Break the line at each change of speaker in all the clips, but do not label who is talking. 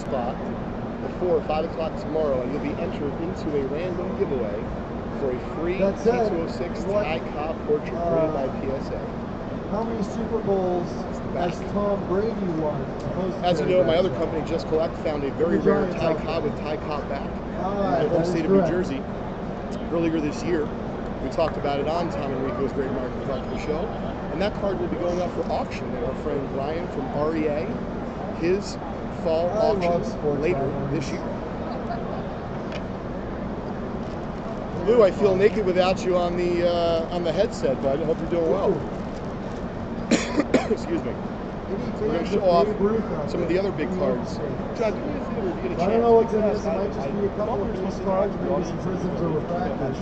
spot before 5 o'clock tomorrow, and you'll be entered into a random giveaway for a free T206 Ty Cobb portrait created by PSA.
How many Super Bowls has Tom Brady won?
As you know, my other company, Just Collect, found a very rare Ty Cobb with Ty Cobb back in my home state of New Jersey earlier this year. We talked about it on Tom Enrico's Great American Collector Show, and that card will be going up for auction. And our friend Brian from REA, his fall auction later this year. Lou, I feel naked without you on the headset, bud. I hope you're doing well. Excuse me. We're going to show off some of the other big cards. John, do me a favor if you get a chance.
I don't know what's in this. It might just be a couple of these cards, maybe some prisms or refractors.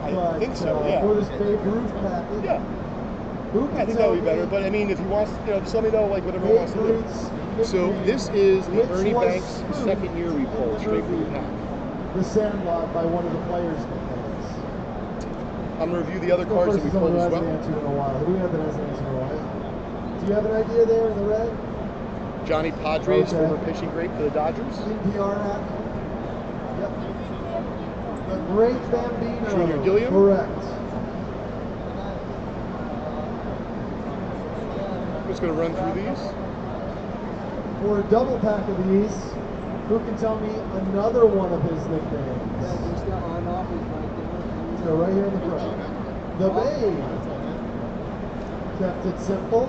I think so, yeah.
For this Babe Ruth package.
Yeah. I think that would be better, but I mean, if he wants, just let me know, like, whatever he wants to do. So this is the Ernie Banks second year repull, straight from the pack.
The Sandlot by one of the players.
I'm going to review the other cards that we pulled as well.
Who do we have that hasn't answered in a while? Do you have an idea there in the red?
Johnny Padres, former pitching great for the Dodgers.
NPR hat. Yep. The Great Bambino.
Junior Gilliam.
Correct.
I'm just going to run through these.
For a double pack of these, who can tell me another one of his nicknames? So right here in the front. The Babe. Kept it simple.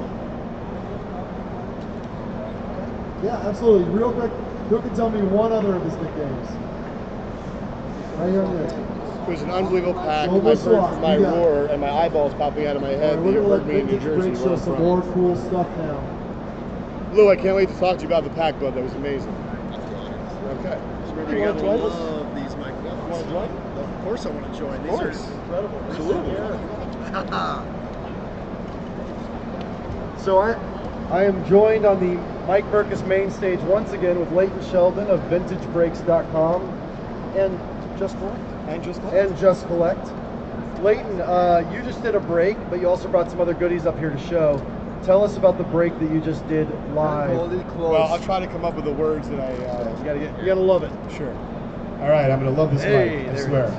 Yeah, absolutely. Real quick, who can tell me one other of his nicknames? Right here on this.
It was an unbelievable pack. I heard my roar and my eyeballs popping out of my head.
We're
You
going
heard
to
me in New Jersey.
show some more cool stuff now.
Lou, I can't wait to talk to you about the pack, bud. That was amazing. Okay.
You want to join us? Love these microphones.
You want to join?
Of course I want to join. These are incredible.
Absolutely.
So I am joined on the Mike Burkus main stage once again with Leighton Sheldon of VintageBreaks.com and Just Collect. And Just Collect. Leighton, you just did a break, but you also brought some other goodies up here to show. Tell us about the break that you just did live.
Well, I'll try to come up with the words that I.
You gotta love it.
Sure. All right, I'm gonna love this mic. I swear.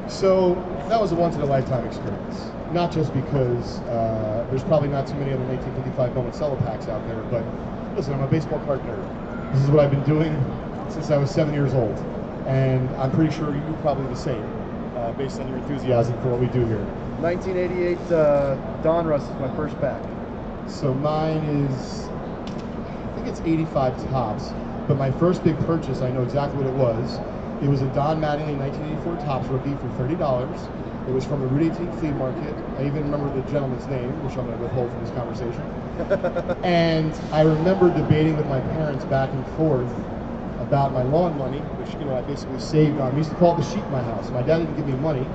So that was a once-in-a-lifetime experience. Not just because there's probably not too many other 1955 Bowman Cello packs out there, but listen, I'm a baseball card nerd. This is what I've been doing since I was 7 years old, and I'm pretty sure you're probably the same, based on your enthusiasm for what we do here.
1988 Donruss is my first pack.
So mine is, I think it's 85 tops, but my first big purchase, I know exactly what it was. It was a Don Mattingly 1984 Topps rookie for $30. It was from the Route 18 flea market. I even remember the gentleman's name, which I'm going to withhold from this conversation. And I remember debating with my parents back and forth about my lawn money, which I basically saved on. We used to call it the sheet in my house. My dad didn't give me money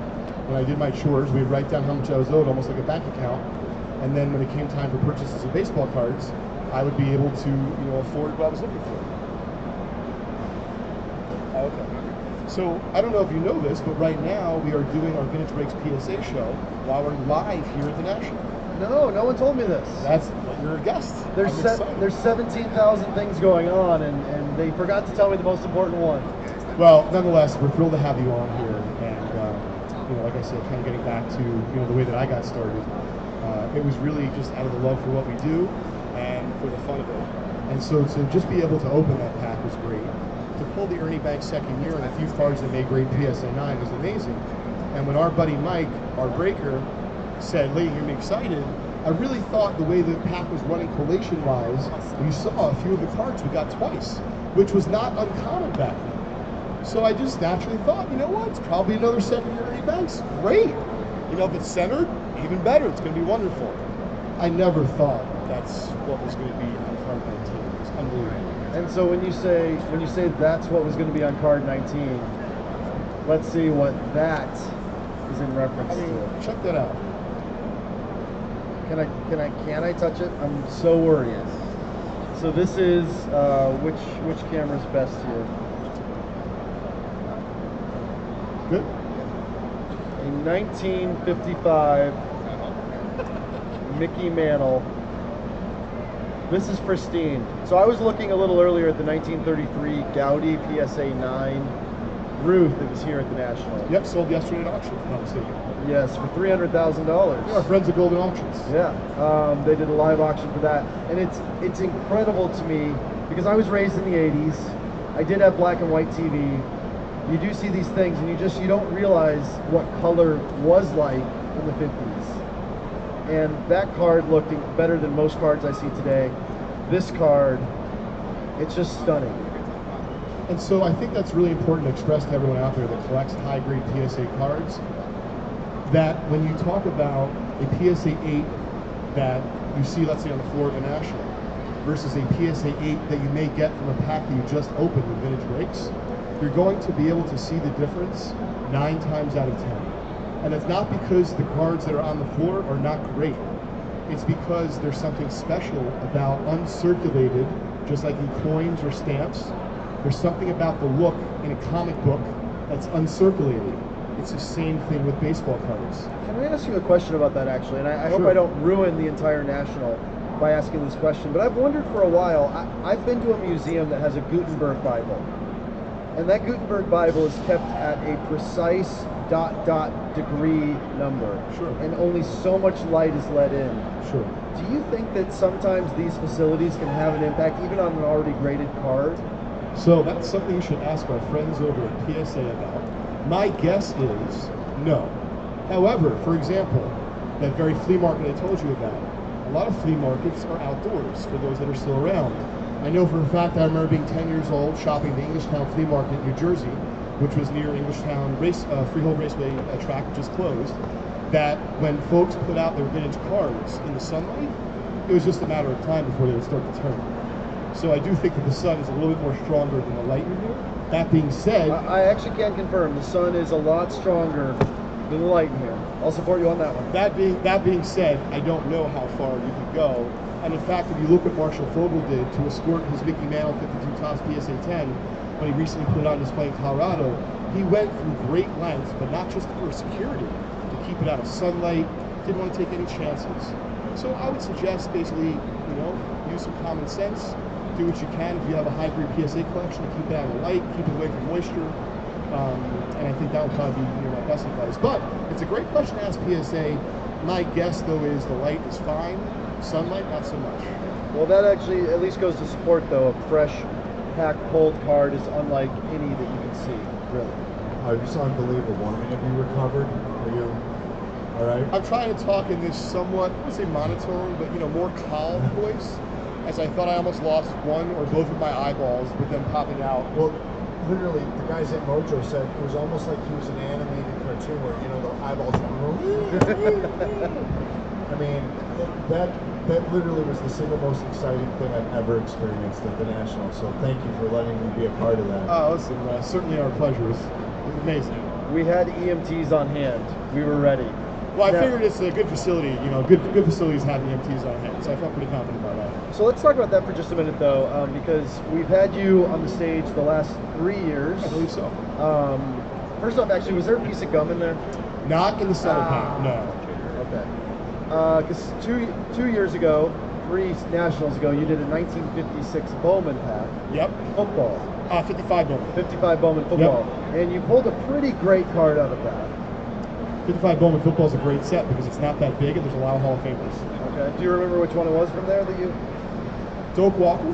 when I did my chores. We'd write down how much I was owed, almost like a bank account. And then when it came time for purchases of baseball cards, I would be able to, afford what I was looking for. Okay. So I don't know if you know this, but right now we are doing our Vintage Breaks PSA show while we're live here at the National.
No one told me this.
You're a guest.
There's 17,000 things going on, and they forgot to tell me the most important one.
Well, nonetheless, we're thrilled to have you on here, and like I said, kind of getting back to the way that I got started. It was really just out of the love for what we do and for the fun of it. And so to just be able to open that pack was great. To pull the Ernie Banks second year and a few cards that made great PSA 9 was amazing. And when our buddy Mike, our breaker, said, "Lee, you're excited," I really thought the way the pack was running collation-wise, we saw a few of the cards we got twice, which was not uncommon back then. So I just naturally thought, you know what, it's probably another second year Ernie Banks. Great. If it's centered, even better. It's going to be wonderful. I never thought that's what was going to be on card 19. It was unbelievable.
And so when you say that's what was going to be on card 19, let's see what that is in reference to.
Check that out.
Can I touch it? I'm so worried. So this is which camera's best here?
Good.
A 1955 Mickey Mantle This is pristine. So I was looking a little earlier at the 1933 Gaudi PSA 9 Ruth that was here at the National.
Yep, sold yesterday at auction, if I'm not mistaken.
Yes, for $300,000.
Yeah, our friends at Golden Auctions.
Yeah, they did a live auction for that, and it's incredible to me because I was raised in the '80s. I did have black and white TV. You do see these things, and you don't realize what color was like in the '50s. And that card looked better than most cards I see today. This card, it's just stunning.
And so I think that's really important to express to everyone out there that collects high-grade PSA cards, that when you talk about a PSA 8 that you see, let's say, on the floor of the National, versus a PSA 8 that you may get from a pack that you just opened with vintage breaks, you're going to be able to see the difference 9 times out of 10. And it's not because the cards that are on the floor are not great. It's because there's something special about uncirculated, just like in coins or stamps. There's something about the look in a comic book that's uncirculated. It's the same thing with baseball cards.
Can I ask you a question about that, actually? And I hope
Sure.
I don't ruin the entire National by asking this question, but I've wondered for a while. I've been to a museum that has a Gutenberg Bible, and that Gutenberg Bible is kept at a precise ... degree number.
Sure.
And only so much light is let in.
Sure.
Do you think that sometimes these facilities can have an impact even on an already graded card?
So that's something you should ask our friends over at PSA about. My guess is no. However, for example, that very flea market I told you about, a lot of flea markets are outdoors for those that are still around. I know for a fact I remember being 10 years old shopping the Englishtown Flea Market in New Jersey, which was near Englishtown Freehold Raceway track, which is closed, that when folks put out their vintage cards in the sunlight, it was just a matter of time before they would start to turn. So I do think that the sun is a little bit more stronger than the light in here. That being said,
I actually can confirm the sun is a lot stronger than the light in here. I'll support you on that one.
that being said, I don't know how far you could go. And in fact, if you look what Marshall Fogel did to escort his Mickey Mantle 52 Topps PSA 10 when he recently put it on display in Colorado, he went through great lengths, but not just for security, to keep it out of sunlight, didn't want to take any chances. So I would suggest basically, use some common sense, do what you can if you have a high-grade PSA collection to keep it out of the light, keep it away from moisture, and I think that would probably be my best advice. But it's a great question to ask PSA. My guess, though, is the light is fine, sunlight not so much.
Well, that actually at least goes to support, though. A fresh pack pulled card is unlike any that you can see, really.
Just unbelievable. I mean, have you recovered? Are you all right?
I'm trying to talk in this somewhat, I wouldn't say monotone, but more calm voice, as I thought I almost lost one or both of my eyeballs with them popping out.
Well, literally, the guys at Mojo said it was almost like he was an animated cartoon where, the eyeballs were I mean, that literally was the single most exciting thing I've ever experienced at the National. So thank you for letting me be a part of that.
Oh, listen, certainly our pleasure. It was amazing.
We had EMTs on hand. We were ready.
Well, I figured it's a good facility. Good facilities have EMTs on hand, so I felt pretty confident about that.
So let's talk about that for just a minute, though, because we've had you on the stage the last 3 years.
I believe so.
First off, actually, was there a piece of gum in there?
Not in the center pack, no.
Okay. Because two years ago, 3 Nationals ago, you did a 1956 Bowman pack.
Yep.
Football.
55 Bowman.
55 Bowman football. Yep. And you pulled a pretty great card out of that.
55 Bowman football is a great set because it's not that big and there's a lot of Hall of Famers.
Okay. Do you remember which one it was from there that you?
Doak Walker?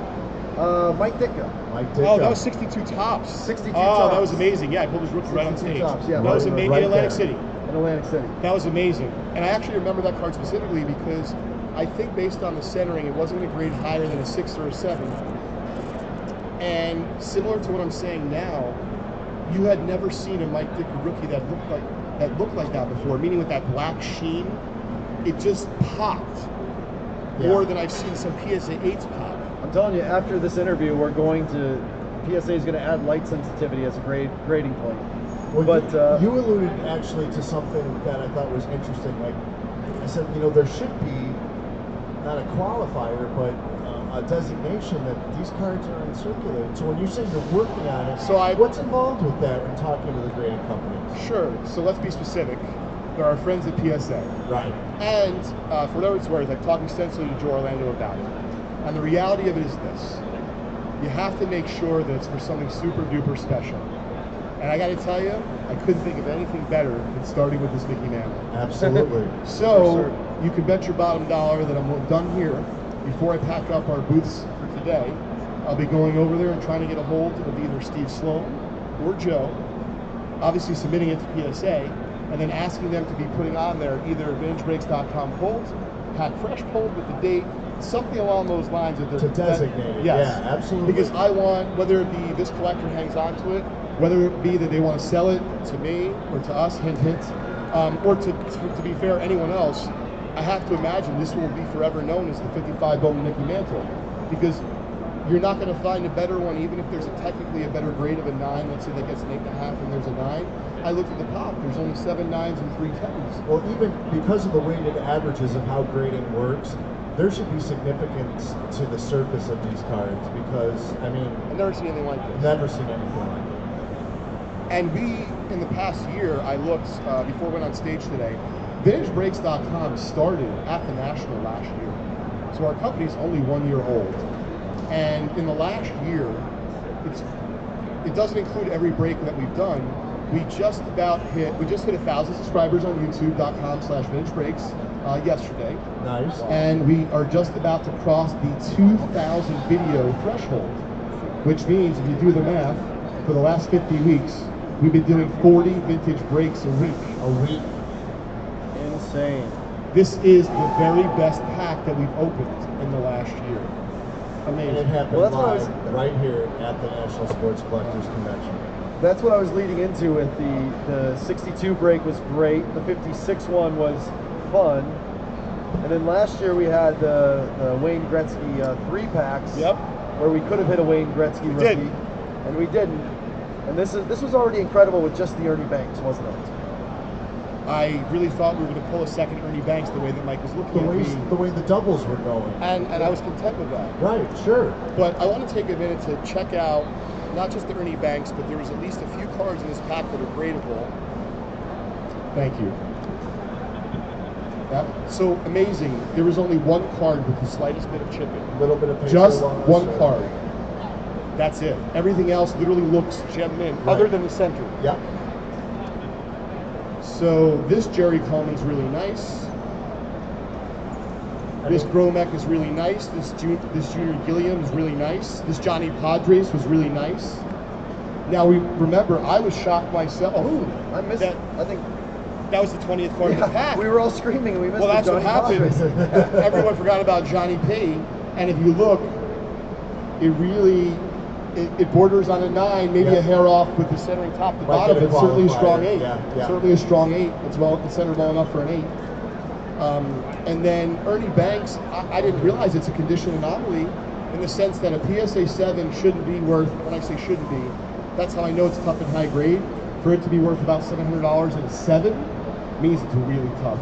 Mike Ditka.
Oh, that was 62 Topps.
62
Tops.
Topps.
That was amazing. Yeah, I pulled his rookie right on stage.
Tops, yeah,
that was amazing in Atlantic City.
In Atlantic City.
That was amazing. And I actually remember that card specifically because I think based on the centering, it wasn't going to grade higher than a 6 or a 7. And similar to what I'm saying now, you had never seen a Mike Ditka rookie that looked like that before, meaning with that black sheen, it just popped more than I've seen some PSA 8s pop.
I'm telling you, after this interview, PSA is going to add light sensitivity as a grading point.
Well,
but
you alluded actually to something that I thought was interesting. Like I said, there should be not a qualifier, but a designation that these cards are uncirculated. So when you say you're working on it, what's involved with that when talking to the grading companies?
Sure. So let's be specific. There are friends at PSA.
Right.
And for whatever it's worth, I'm talking extensively to Joe Orlando about it. And the reality of it is this. You have to make sure that it's for something super duper special. And I got to tell you, I couldn't think of anything better than starting with this Mickey Mantle.
Absolutely.
So you can bet your bottom dollar that I'm done here. Before I pack up our booths for today, I'll be going over there and trying to get a hold of either Steve Sloan or Joe, obviously submitting it to PSA, and then asking them to be putting on there either VintageBreaks.com polls, Pack Fresh poll with the date, something along those lines.
To designate it.
Yes.
Yeah, absolutely.
Because I want, whether it be this collector hangs on to it, whether it be that they want to sell it to me or to us, hint, hint, or to be fair, anyone else, I have to imagine this will be forever known as the 55 Bowman Mickey Mantle, because you're not going to find a better one, even if there's technically a better grade of a 9, let's say that gets an 8.5 and there's a 9. I looked at the pop, there's only 7 9s and 3 10s.
Well, even because of the weighted averages of how grading works, there should be significance to the surface of these cards, because, I mean,
I've never seen anything like this.
never seen anything like it.
And we, in the past year, I looked, before I went on stage today, VintageBreaks.com started at the National last year. So our company's only 1 year old. And in the last year, it doesn't include every break that we've done. We just hit 1,000 subscribers on YouTube.com/VintageBreaks yesterday.
Nice.
And we are just about to cross the 2,000 video threshold, which means if you do the math, for the last 50 weeks, we've been doing 40 vintage breaks a week.
A week.
Insane.
This is the very best pack that we've opened in the last year.
And it
Amazing.
happened
Well, that's what I
live
was-
right here at the National Sports Collectors Convention.
That's what I was leading into with the 62 break was great. The 56 one was fun. And then last year we had the Wayne Gretzky 3-packs.
Yep.
Where we could have hit a Wayne Gretzky
We
rookie.
didn't.
And we didn't. And this was already incredible with just the Ernie Banks, wasn't it?
I really thought we were going to pull a second Ernie Banks the way that Mike was looking at me.
The way the doubles were going.
And I was content with that.
Right, sure.
But I want to take a minute to check out not just the Ernie Banks, but there was at least a few cards in this pack that are gradable. Thank you. So amazing. There was only one card with the slightest bit of chipping.
A little bit of paper
Just
loss
one
or-
card. That's it. Everything else literally looks gem mint, other than the center.
Yep.
So this Jerry Coleman's really nice. This Gromek is really nice. This Junior Gilliam is really nice. This Johnny Padres was really nice. Now remember, I was shocked myself.
Oh, I missed
that.
I think
That was the 20th card of the pack.
we were all screaming and we missed
Well, that's
the
what
Johnny
happened.
Padres.
Everyone forgot about Johnny P. And if you look, it really it borders on a 9, maybe a hair off with the centering top to
Might
bottom.
get a
It's certainly a strong
qualifier.
8.
Yeah.
Certainly a strong 8. It's centered well enough for an 8. And then Ernie Banks, I didn't realize it's a condition anomaly in the sense that a PSA 7 shouldn't be worth, when I say shouldn't be, that's how I know it's tough and high grade. For it to be worth about $700 and a 7 means it's really tough.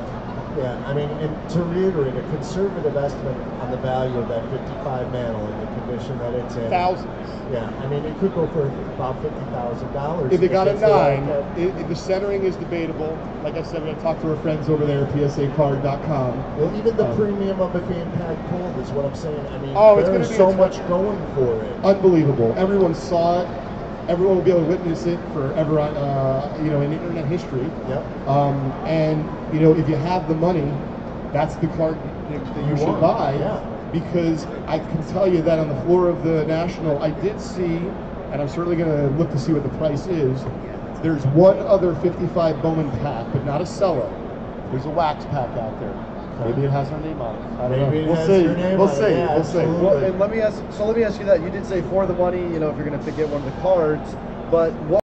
Yeah, I mean, and to reiterate, a conservative estimate on the value of that 55 mantle in the condition that it's in.
Thousands.
Yeah, I mean, it could go for about $50,000.
If it got a
it's the right
9, the centering is debatable. Like I said, we're going to talk to our friends over there at PSAcard.com.
Well, even the premium of it being packed cold is what I'm saying. I mean,
It's
there's
gonna be
so
a
much going for it.
Unbelievable. Everyone saw it. Everyone will be able to witness it forever on, in internet history.
Yep.
And if you have the money, that's the card that you should buy.
Yeah.
Because I can tell you that on the floor of the National, I did see, and I'm certainly going to look to see what the price is. There's one other 55 Bowman pack, but not a Cello. There's a wax pack out there. Maybe it has our name on it. I don't
Maybe
know.
it has
We'll see.
your name
We'll
on it.
see.
Yeah,
We'll see.
absolutely.
Well, and let me ask you that. You did say for the money, if you're going to get one of the cards, but what?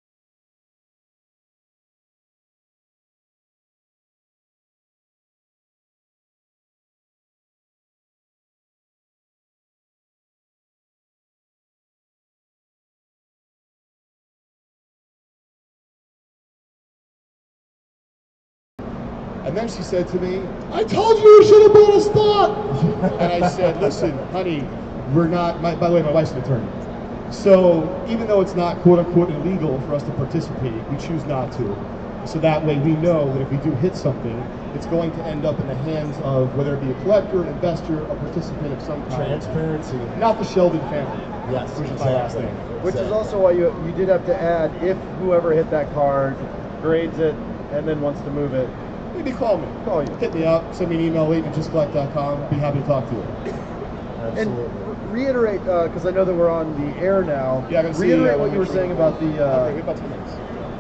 And then she said to me, "I told you you should have bought a spot." And I said, "Listen, honey, we're not." By the way, my wife's an attorney. So even though it's not quote unquote illegal for us to participate, we choose not to. So that way we know that if we do hit something, it's going to end up in the hands of whether it be a collector, an investor, a participant of some kind.
Transparency.
Not the Sheldon family.
Yes,
which is my last name.
Which is also why you did have to add, if whoever hit that card grades it and then wants to move it,
Maybe call me.
call you.
Hit me up. Send me an email, leighton@justcollect.com. Be happy to talk to you.
Absolutely.
And reiterate, because I know that we're on the air now.
Yeah, I can see,
reiterate what you were saying about
Okay,
the
about 10 minutes.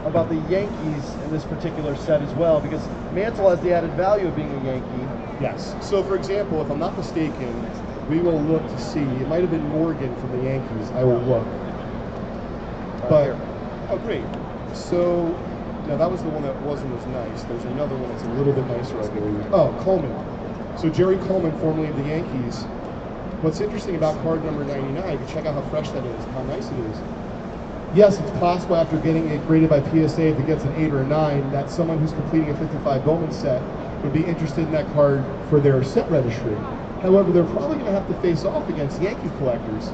about the Yankees in this particular set as well, because Mantle has the added value of being a Yankee.
Yes. So, for example, if I'm not mistaken, we will look to see. It might have been Morgan from the Yankees. I will look. But
Here.
oh, great. So, no, that was the one that wasn't as nice. There's another one that's a little bit nicer, I believe. Oh, Coleman. So Jerry Coleman, formerly of the Yankees. What's interesting about card number 99, you check out how fresh that is, how nice it is. Yes, it's possible after getting it graded by PSA, if it gets an 8 or a 9, that someone who's completing a 55 Bowman set would be interested in that card for their set registry. However, they're probably going to have to face off against Yankee collectors,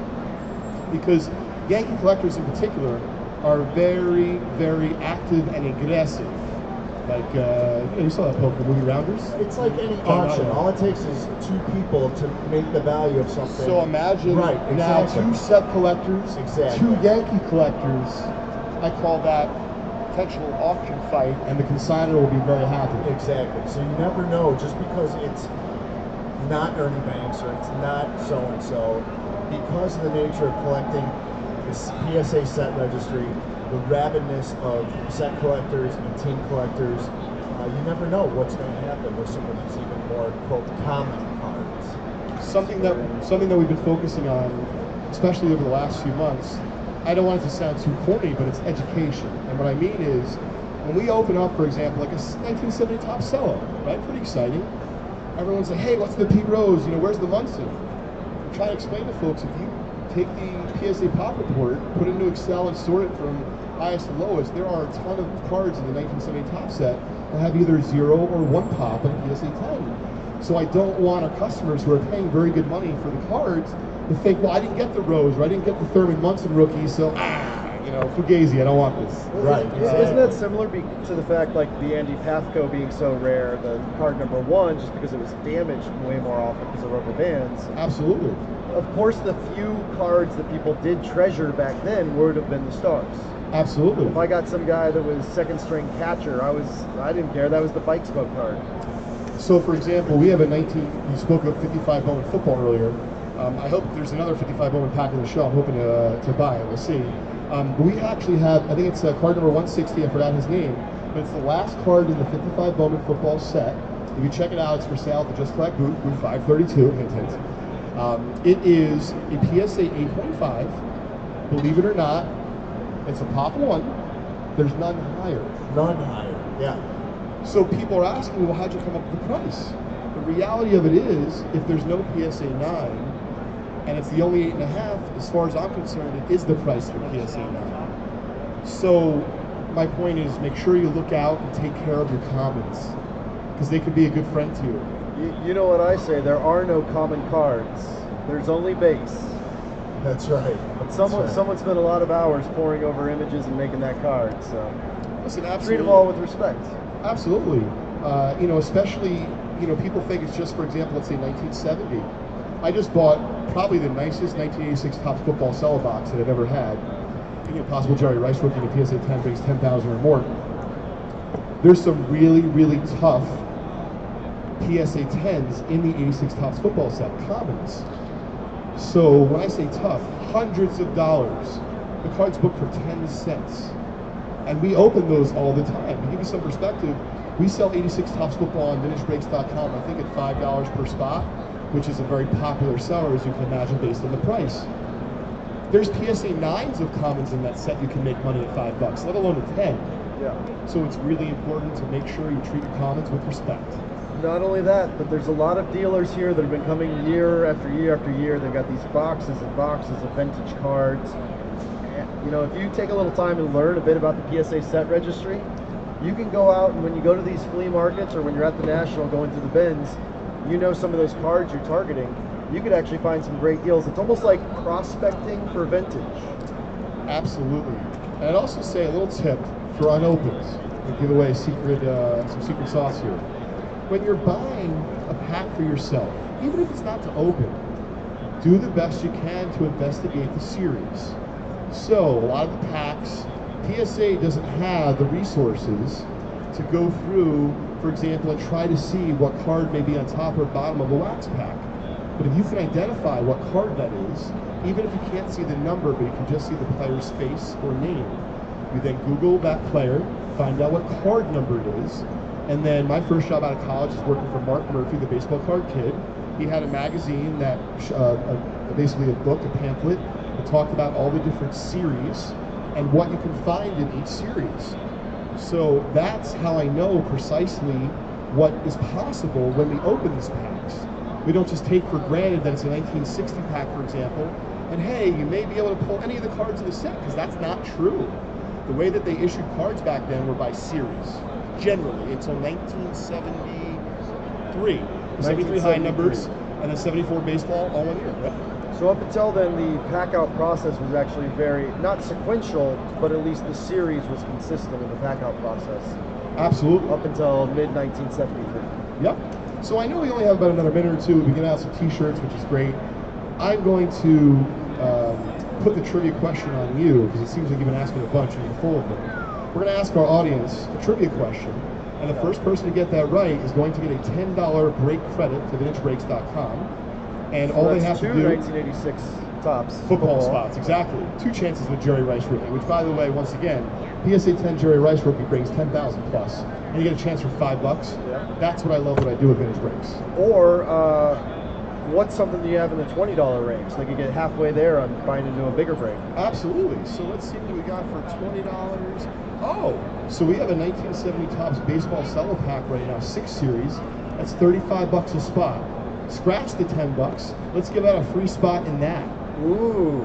because Yankee collectors in particular are very, very active and aggressive. Like, you saw that poker movie Rounders?
It's like any
John
auction.
Otto.
All it takes is two people to make the value of something.
So imagine
Right,
now
exactly.
two set collectors,
Exactly.
two Yankee collectors. I call that potential auction fight, and the consignor will be very happy.
Exactly. So you never know, just because it's not Ernie Banks or it's not so-and-so, because of the nature of collecting this PSA set registry, the rabidness of set collectors and team collectors, you never know what's going to happen with some of these even more, quote, common cards.
Something that we've been focusing on, especially over the last few months. I don't want it to sound too corny, but it's education. And what I mean is, when we open up, for example, like a 1970 top Cello, right? Pretty exciting. Everyone's like, hey, what's the Pete Rose? Where's the Munson? I'm trying to explain to folks, if you take the PSA pop report, put it into Excel and sort it from highest to lowest, there are a ton of cards in the 1970 top set that have either 0 or 1 pop in a PSA 10. So I don't want our customers who are paying very good money for the cards to think, well, I didn't get the Rose, or I didn't get the Thurman Munson rookie, so Fugazi, I don't want this.
Right.
Isn't that similar to the fact, like the Andy Pafko being so rare, the card number 1, just because it was damaged way more often because of rubber bands?
Absolutely.
Of course, the few cards that people did treasure back then would have been the stars.
Absolutely.
If I got some guy that was second string catcher, I didn't care. That was the bike smoke card.
So, for example, we have a you spoke of 55 Bowman football earlier. I hope there's another 55 Bowman pack in the show. I'm hoping to buy it. We'll see. But we actually have, I think it's card number 160, I forgot his name, but it's the last card in the 55 Bowman football set. If you check it out, it's for sale at the Just Collect booth, booth 532, hint, hint. It is a PSA 8.5. Believe it or not, it's a pop 1. There's none higher.
None higher, yeah.
So people are asking, well, how'd you come up with the price? The reality of it is, if there's no PSA 9, and it's the only 8.5, as far as I'm concerned, it is the price of the PSA 9. So my point is, make sure you look out and take care of your commons, because they could be a good friend to you.
You know what I say, there are no common cards. There's only base.
That's right.
Someone spent a lot of hours poring over images and making that card, so
Listen,
treat
absolutely.
them all with respect.
Absolutely. Especially, people think it's just, for example, let's say 1970. I just bought probably the nicest 1986 Topps football Cello box that I've ever had. Possible Jerry Rice rookie in a PSA 10 brings 10,000 or more. There's some really, really tough PSA 10s in the 86 Topps football set, commons. So when I say tough, hundreds of dollars. The card's booked for 10 cents. And we open those all the time. To give you some perspective, we sell 86 Topps football on VintageBreaks.com, I think at $5 per spot, which is a very popular seller, as you can imagine, based on the price. There's PSA 9s of commons in that set you can make money at $5, let alone a 10.
Yeah.
So it's really important to make sure you treat your commons with respect.
Not only that, but there's a lot of dealers here that have been coming year after year after year. They've got these boxes and boxes of vintage cards. If you take a little time and learn a bit about the PSA set registry, you can go out and when you go to these flea markets or when you're at the National going through the bins, some of those cards you're targeting, you could actually find some great deals. It's almost like prospecting for vintage.
Absolutely. And I'd also say a little tip for unopened. and give away some secret sauce here. When you're buying a pack for yourself, even if it's not to open, do the best you can to investigate the series. So a lot of the packs, PSA doesn't have the resources to go through, for example, and try to see what card may be on top or bottom of a wax pack. But if you can identify what card that is, even if you can't see the number, but you can just see the player's face or name, you then Google that player, find out what card number it is, and then my first job out of college is working for Mark Murphy, the baseball card kid. He had a magazine that, basically a book, a pamphlet, that talked about all the different series and what you can find in each series. So that's how I know precisely what is possible when we open these packs. We don't just take for granted that it's a 1960 pack, for example, and hey, you may be able to pull any of the cards in the set, because that's not true. The way that they issued cards back then were by series, generally, until 1973. 73 high numbers, and then 74 baseball, all 1 year. Yep.
So up until then, the pack-out process was actually very, not sequential, but at least the series was consistent in the pack-out process.
Absolutely.
Up until mid-1973.
Yep. So I know we only have about another minute or two. We get out some t-shirts, which is great. I'm going to put the trivia question on you, because it seems like you've been asking a bunch and you're full of them. We're going to ask our audience a trivia question, and the first person to get that right is going to get a $10 break credit to vintagebreaks.com. And all they have to do...
1986 tops.
Football spots, exactly. 2 chances with Jerry Rice rookie, which, by the way, once again, PSA 10 Jerry Rice rookie brings 10,000 plus, and you get a chance for $5.
Yeah.
That's what I love what I do with Vintage Breaks.
Or what's something that you have in the $20 range? Like you get halfway there on buying into a bigger break.
Absolutely. So let's see what we got for $20. Oh, so we have a 1970 Topps baseball cello pack right now, 6 series. That's $35 a spot. Scratch the $10. Let's give out a free spot in that.
Ooh.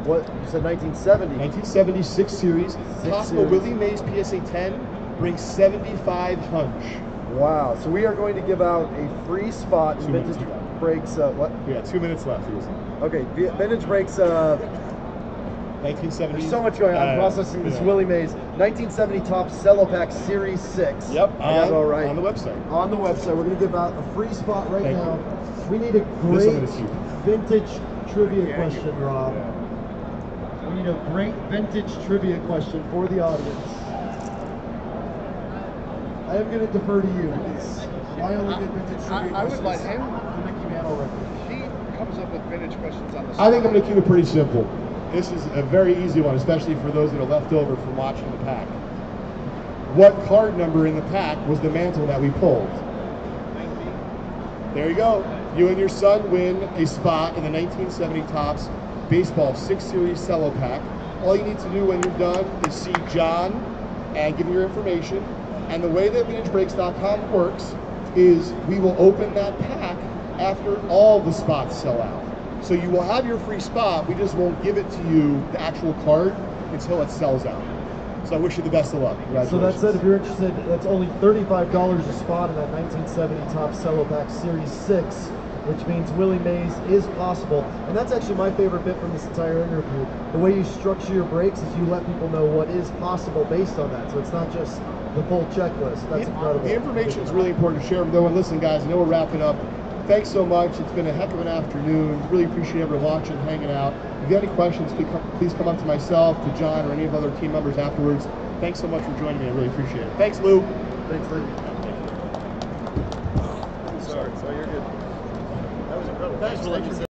What? You said 1970?
1970 6 series. Possible
series.
Willie Mays PSA 10 brings 75 hunch.
Wow. So we are going to give out a free spot in
2 minutes
Vintage
left.
Breaks. What?
Yeah, 2 minutes left.
Okay, Vintage Breaks.
1970.
There's so much going on. I'm processing this Willie Mays 1970 Topps Cello Pack Series 6.
Yep,
I got it all right.
on the website.
On the website, we're going to give out a free spot right
Thank
now.
you.
We need a
This I'm
great
gonna keep.
vintage trivia question, Rob. We need a great vintage trivia question for the audience. I am going to defer to you because I only did vintage trivia
I would let
questions
him.
for Mickey Mantle records.
He comes up with vintage questions on the
I think I'm going to keep it pretty simple. This is a very easy one, especially for those that are left over from watching the pack. What card number in the pack was the mantle that we pulled?
90.
There you go. You and your son win a spot in the 1970 Topps Baseball 6 Series Cello Pack. All you need to do when you're done is see John and give him your information. And the way that VintageBreaks.com works is we will open that pack after all the spots sell out. So you will have your free spot, we just won't give it to you, the actual card, until it sells out. So I wish you the best of luck.
So that said, if you're interested, that's only $35 a spot in that 1970 Topps Cello Pack Series 6, which means Willie Mays is possible. And that's actually my favorite bit from this entire interview. The way you structure your breaks is you let people know what is possible based on that. So it's not just the full checklist. That's incredible.
The information is really important to share with them. And listen, guys, I know we're wrapping up. Thanks so much. It's been a heck of an afternoon. Really appreciate everyone watching, hanging out. If you have any questions, please come up to myself, to John, or any of the other team members afterwards. Thanks so much for joining me. I really appreciate it. Thanks, Lou.
Thanks, Lee.
Sorry, so you're good. That was incredible.
Thanks for letting me